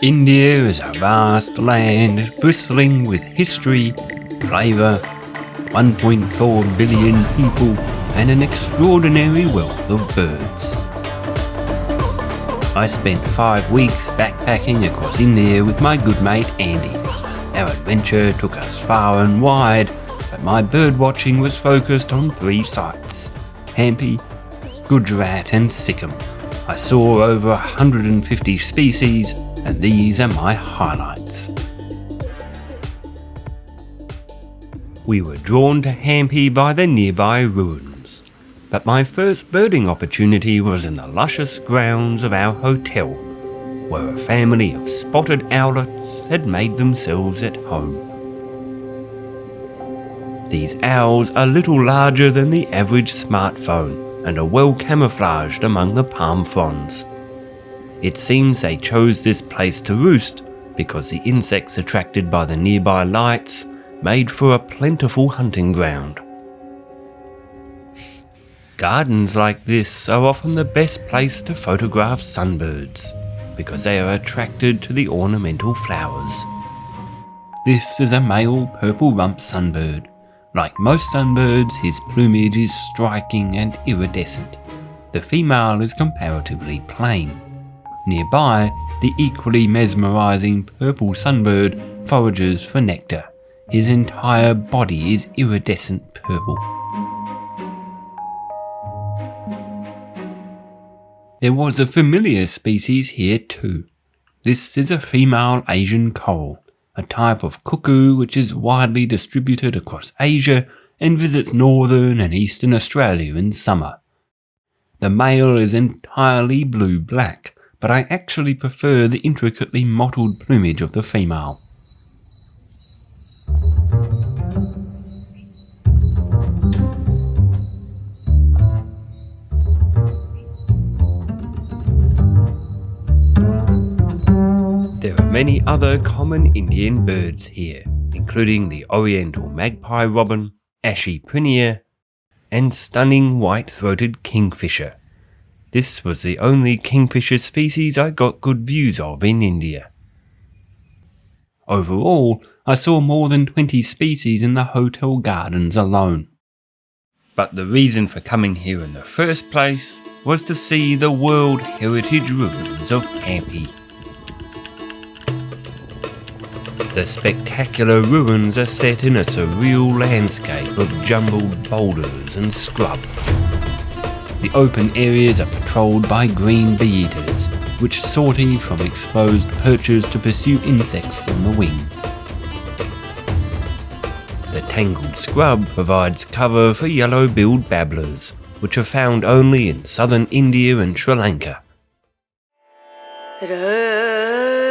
India is a vast land bristling with history, flavour, 1.4 billion people and an extraordinary wealth of birds. I spent 5 weeks backpacking across India with my good mate Andy. Our adventure took us far and wide, but my bird watching was focused on 3 sites: Hampi, Gujarat and Sikkim. I saw over 150 species, and these are my highlights. We were drawn to Hampi by the nearby ruins, but my first birding opportunity was in the luscious grounds of our hotel, where a family of spotted owlets had made themselves at home. These owls are little larger than the average smartphone and are well camouflaged among the palm fronds. It seems they chose this place to roost because the insects attracted by the nearby lights made for a plentiful hunting ground. Gardens like this are often the best place to photograph sunbirds because they are attracted to the ornamental flowers. This is a male purple rump sunbird. Like most sunbirds, his plumage is striking and iridescent. The female is comparatively plain. Nearby, the equally mesmerising purple sunbird forages for nectar. His entire body is iridescent purple. There was a familiar species here too. This is a female Asian coral, a type of cuckoo which is widely distributed across Asia and visits northern and eastern Australia in summer. The male is entirely blue-black, but I actually prefer the intricately mottled plumage of the female. There are many other common Indian birds here, including the oriental magpie robin, ashy prunier, and stunning white-throated kingfisher. This was the only kingfisher species I got good views of in India. Overall, I saw more than 20 species in the hotel gardens alone. But the reason for coming here in the first place was to see the World Heritage Ruins of Hampi. The spectacular ruins are set in a surreal landscape of jumbled boulders and scrub. The open areas are patrolled by green bee-eaters, which sortie from exposed perches to pursue insects on the wing. The tangled scrub provides cover for yellow-billed babblers, which are found only in southern India and Sri Lanka.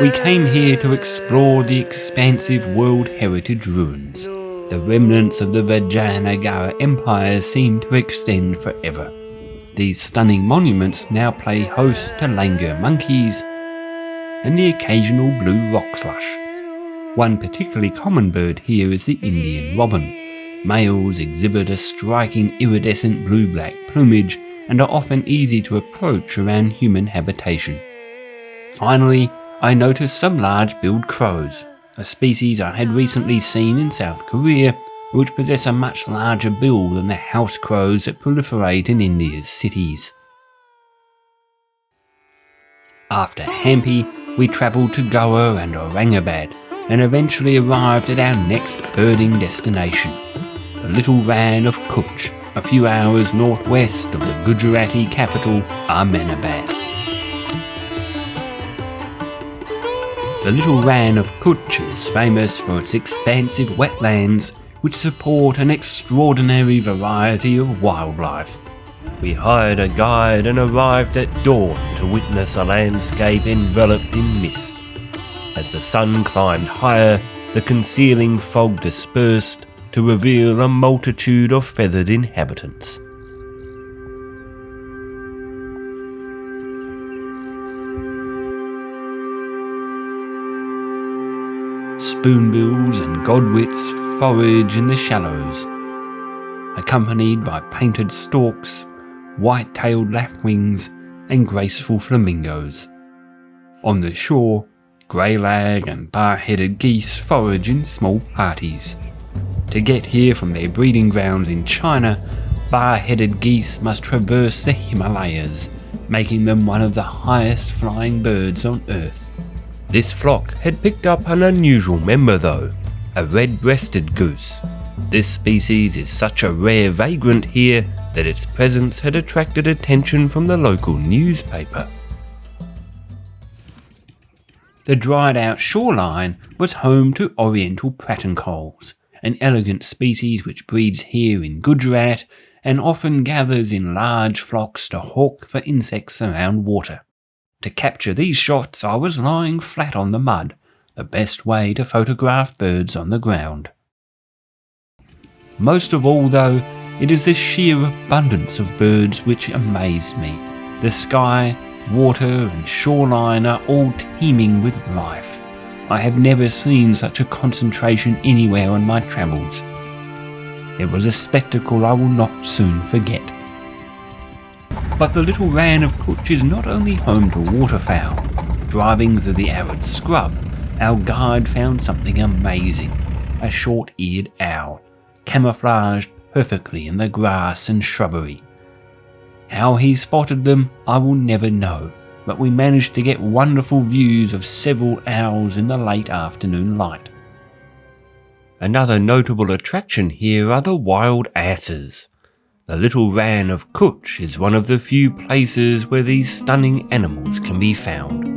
We came here to explore the expansive World Heritage Ruins. The remnants of the Vijayanagara Empire seem to extend forever. These stunning monuments now play host to langur monkeys and the occasional blue rock thrush. One particularly common bird here is the Indian robin. Males exhibit a striking iridescent blue-black plumage and are often easy to approach around human habitation. Finally, I noticed some large-billed crows, a species I had recently seen in South Korea, which possess a much larger bill than the house crows that proliferate in India's cities. After Hampi, we travelled to Goa and Aurangabad, and eventually arrived at our next birding destination, the Little Rann of Kutch, a few hours northwest of the Gujarati capital, Ahmedabad. The Little Rann of Kutch is famous for its expansive wetlands, which support an extraordinary variety of wildlife. We hired a guide and arrived at dawn to witness a landscape enveloped in mist. As the sun climbed higher, the concealing fog dispersed to reveal a multitude of feathered inhabitants. Spoonbills and godwits forage in the shallows, accompanied by painted storks, white-tailed lapwings, and graceful flamingos. On the shore, Greylag and bar-headed geese forage in small parties. To get here from their breeding grounds in China, bar-headed geese must traverse the Himalayas, making them one of the highest flying birds on Earth. This flock had picked up an unusual member though, a red-breasted goose. This species is such a rare vagrant here that its presence had attracted attention from the local newspaper. The dried-out shoreline was home to oriental pratincoles, an elegant species which breeds here in Gujarat and often gathers in large flocks to hawk for insects around water. To capture these shots, I was lying flat on the mud, the best way to photograph birds on the ground. Most of all though, it is the sheer abundance of birds which amazed me. The sky, water and shoreline are all teeming with life. I have never seen such a concentration anywhere on my travels. It was a spectacle I will not soon forget. But the Little Rann of Kutch is not only home to waterfowl. Driving through the arid scrub, our guide found something amazing, a short-eared owl, camouflaged perfectly in the grass and shrubbery. How he spotted them I will never know, but we managed to get wonderful views of several owls in the late afternoon light. Another notable attraction here are the wild asses. The Little Rann of Kutch is one of the few places where these stunning animals can be found.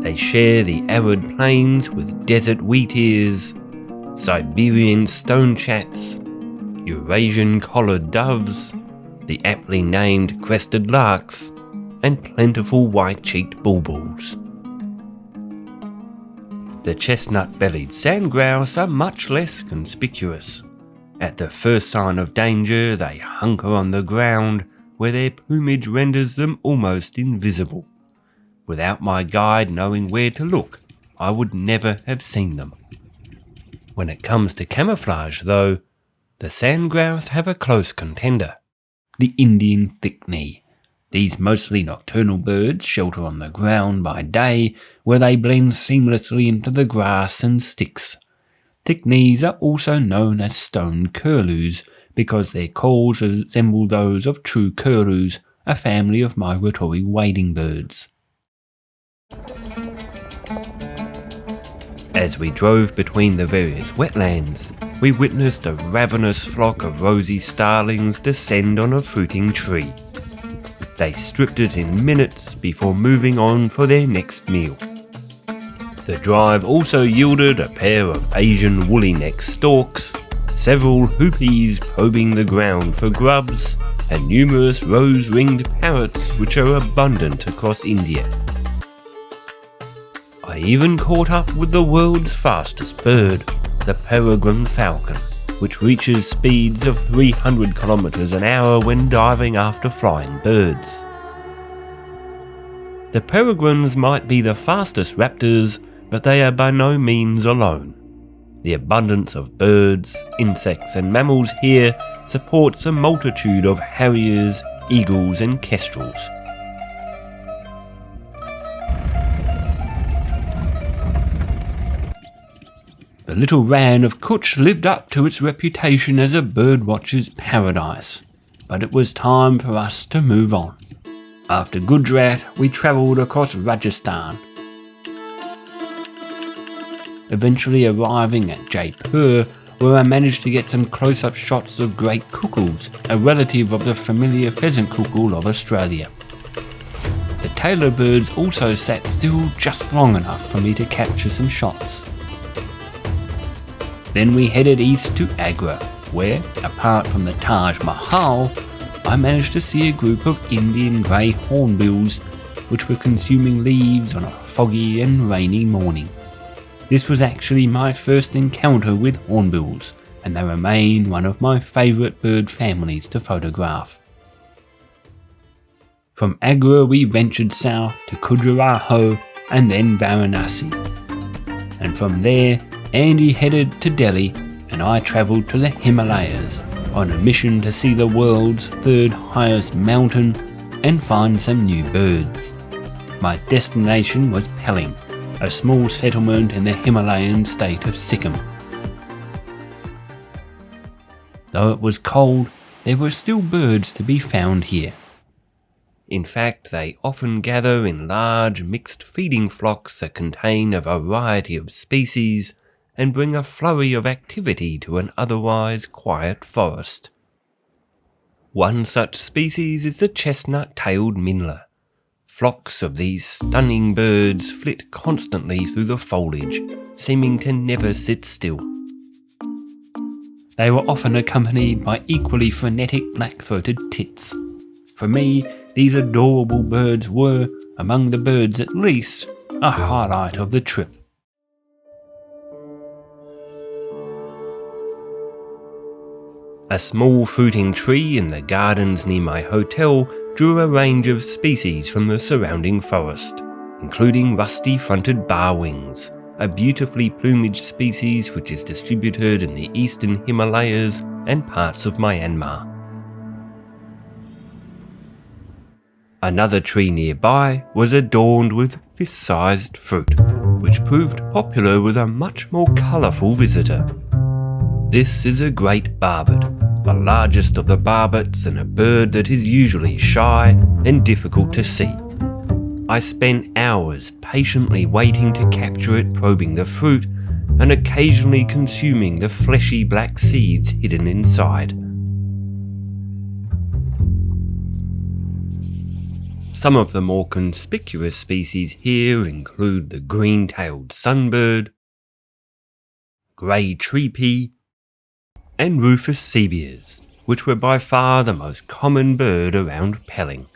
They share the arid plains with desert wheatears, Siberian stonechats, Eurasian collared doves, the aptly named crested larks, and plentiful white-cheeked bulbuls. The chestnut-bellied sandgrouse are much less conspicuous. At the first sign of danger, they hunker on the ground, where their plumage renders them almost invisible. Without my guide knowing where to look, I would never have seen them. When it comes to camouflage, though, the sandgrouse have a close contender. The Indian thick-knee. These mostly nocturnal birds shelter on the ground by day, where they blend seamlessly into the grass and sticks. Thick-knees are also known as stone curlews because their calls resemble those of true curlews, a family of migratory wading birds. As we drove between the various wetlands, we witnessed a ravenous flock of rosy starlings descend on a fruiting tree. They stripped it in minutes before moving on for their next meal. The drive also yielded a pair of Asian woolly-necked storks, several hoopies probing the ground for grubs, and numerous rose-ringed parrots which are abundant across India. I even caught up with the world's fastest bird, the peregrine falcon, which reaches speeds of 300 kilometers an hour when diving after flying birds. The peregrines might be the fastest raptors, but they are by no means alone. The abundance of birds, insects and mammals here supports a multitude of harriers, eagles and kestrels. The Little Rann of Kutch lived up to its reputation as a birdwatcher's paradise, but it was time for us to move on. After Gujarat, we travelled across Rajasthan, eventually arriving at Jaipur, where I managed to get some close-up shots of great cuckoos, a relative of the familiar pheasant cuckoo of Australia. The tailor birds also sat still just long enough for me to capture some shots. Then we headed east to Agra, where, apart from the Taj Mahal, I managed to see a group of Indian Gray Hornbills which were consuming leaves on a foggy and rainy morning. This was actually my first encounter with hornbills, and they remain one of my favourite bird families to photograph. From Agra we ventured south to Khajuraho and then Varanasi, and from there Andy headed to Delhi and I travelled to the Himalayas on a mission to see the world's third highest mountain and find some new birds. My destination was Pelling, a small settlement in the Himalayan state of Sikkim. Though it was cold, there were still birds to be found here. In fact, they often gather in large mixed feeding flocks that contain a variety of species and bring a flurry of activity to an otherwise quiet forest. One such species is the chestnut-tailed minler. Flocks of these stunning birds flit constantly through the foliage, seeming to never sit still. They were often accompanied by equally frenetic black-throated tits. For me, these adorable birds were, among the birds at least, a highlight of the trip. A small fruiting tree in the gardens near my hotel drew a range of species from the surrounding forest, including rusty-fronted barwings, a beautifully plumaged species which is distributed in the eastern Himalayas and parts of Myanmar. Another tree nearby was adorned with fist-sized fruit, which proved popular with a much more colourful visitor. This is a great barbet, the largest of the barbets and a bird that is usually shy and difficult to see. I spent hours patiently waiting to capture it, probing the fruit and occasionally consuming the fleshy black seeds hidden inside. Some of the more conspicuous species here include the green-tailed sunbird, grey tree pea, and rufous cebias, which were by far the most common bird around Pelling.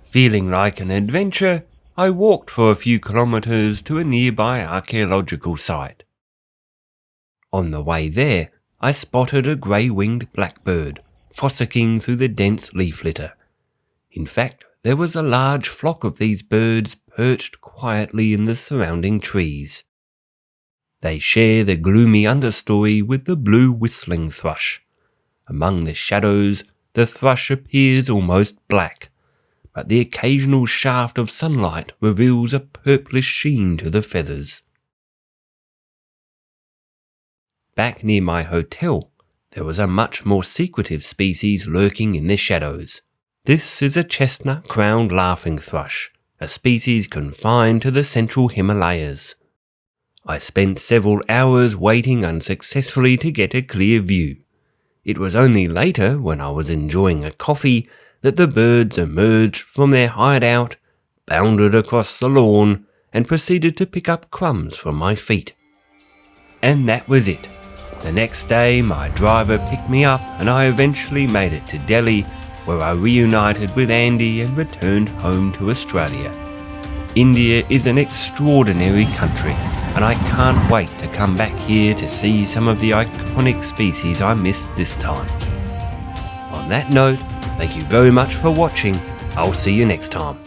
Feeling like an adventure, I walked for a few kilometres to a nearby archaeological site. On the way there, I spotted a grey-winged blackbird frolicking through the dense leaf litter. In fact, there was a large flock of these birds perched quietly in the surrounding trees. They share the gloomy understory with the blue whistling thrush. Among the shadows, the thrush appears almost black, but the occasional shaft of sunlight reveals a purplish sheen to the feathers. Back near my hotel, there was a much more secretive species lurking in the shadows. This is a chestnut-crowned laughing thrush, a species confined to the central Himalayas. I spent several hours waiting unsuccessfully to get a clear view. It was only later, when I was enjoying a coffee, that the birds emerged from their hideout, bounded across the lawn, and proceeded to pick up crumbs from my feet. And that was it. The next day, my driver picked me up and I eventually made it to Delhi, where I reunited with Andy and returned home to Australia. India is an extraordinary country, and I can't wait to come back here to see some of the iconic species I missed this time. On that note, thank you very much for watching. I'll see you next time.